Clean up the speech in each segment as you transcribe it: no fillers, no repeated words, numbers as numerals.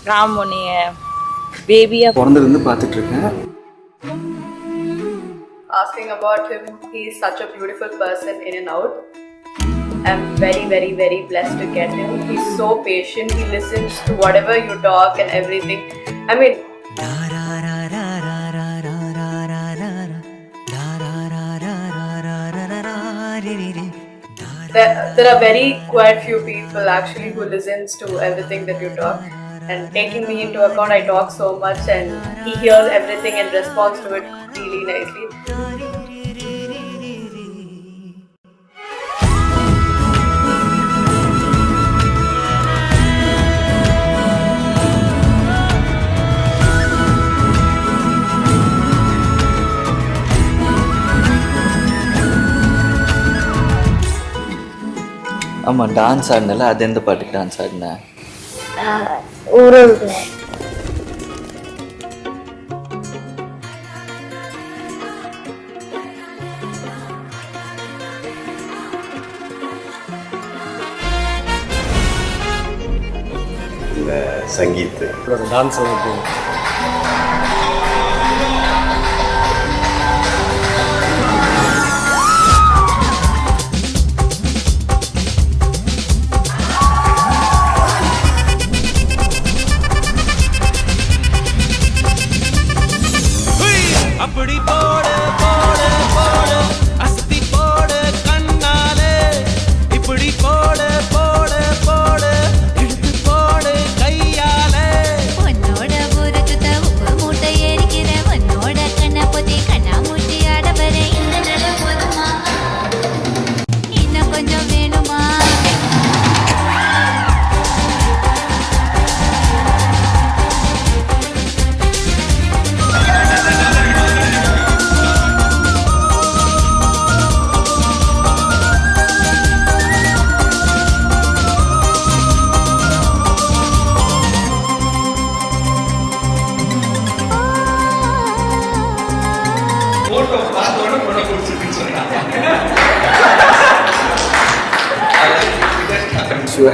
ராம் உன்னைய பேபியா பிறந்திருந்து பார்த்துட்டு இருக்கேன். Asking about him, he is such a beautiful person in and out. I'm very, very, very blessed to get him. He's so patient. He listens to whatever you talk and everything. I mean, there are very quite few people actually who listens to everything that you talk. And taking me into account, I talk so much and he hears everything and responds to it really nicely. ஆமாம், dance ஆடினால அது எந்த பாட்டுக்கு dance ஆடினேன்? ஊரல்ல இந்த Sangeet dance அப்படி போடு போடு போடு அஸ்தி போடு கண்ணாலே இப்படி போடு போடு போடு எடுத்து போடு கையாலே உன்னோட ஊருக்கு உப்பு மூட்டை ஏறிக்கிற உன்னோட கண்ணை பொத்தி கண்ணா மூட்டி ஆட வர இந்த நிலை போதுமா இன்னும் கொஞ்சம் வேணுமா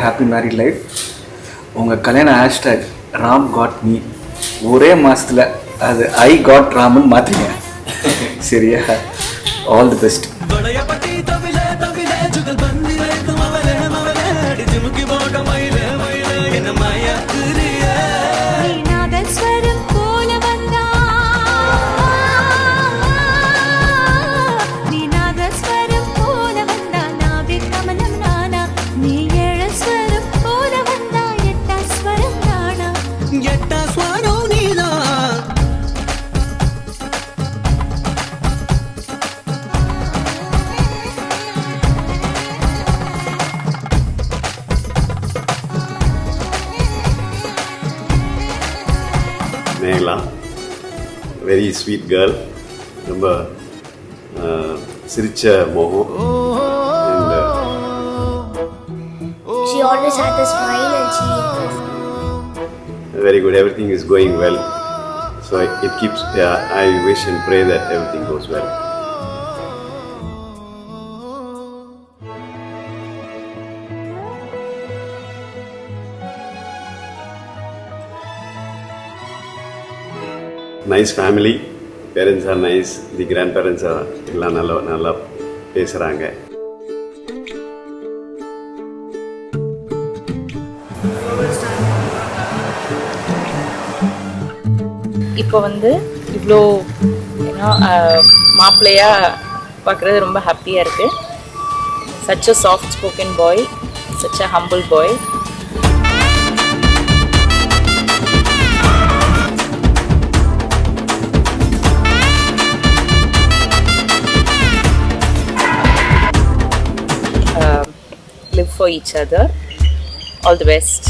ஹாப்பி மேரிட் லைஃப். உங்கள் கல்யாண ஹேஷ்டாக் ராம் காட் மீ ஒரே மாதத்தில் அது ஐ காட் ராமன் மாற்றிங்க. சரியா? All the best. Mekala very sweet girl, ரொம்ப சிரிச்ச முகம். she always had a smile and she very good, everything is going well, so it keeps I wish and pray that everything goes well. Nice family, parents are nice, the grandparents are எல்லாம் நல்லா பேசுகிறாங்க. இப்போ இவ்வளோ மாப்பிள்ளையா பார்க்குறது ரொம்ப ஹாப்பியாக இருக்குது. Such a soft spoken bye, such a humble bye. Live for each other. All the best.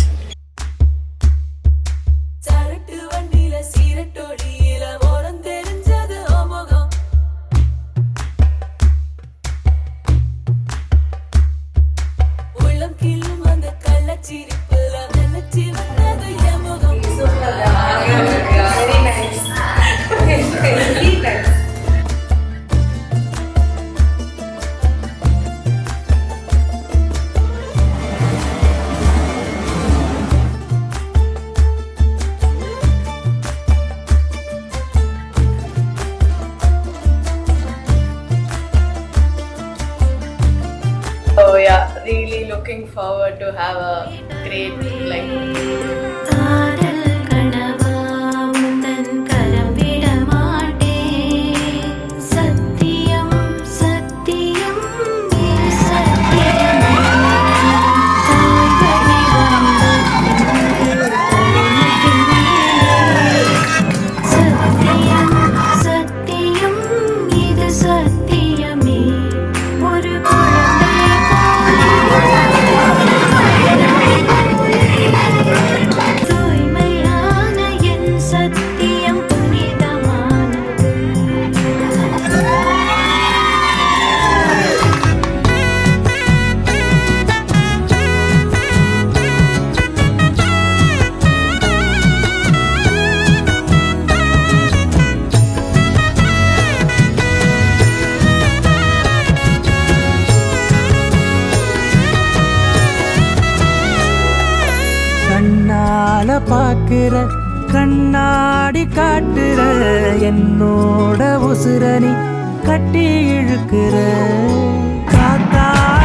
have a great life. காதல் கனவா உந்தன் கரம் விட மாட்டேன் சத்தியம் சத்தியம் இது சத்தியமே தாய்வழி வந்த சத்தியம் சத்தியம் இது சத்தியமே ஒரு குழந்தை தூய்மையான என் சத்தியம் புனிதமானது கண்ணால பாக்குற கண்ணாடி காட்டுற என்னோட உசுரணி கட்டி இழுக்கிற காத்தாட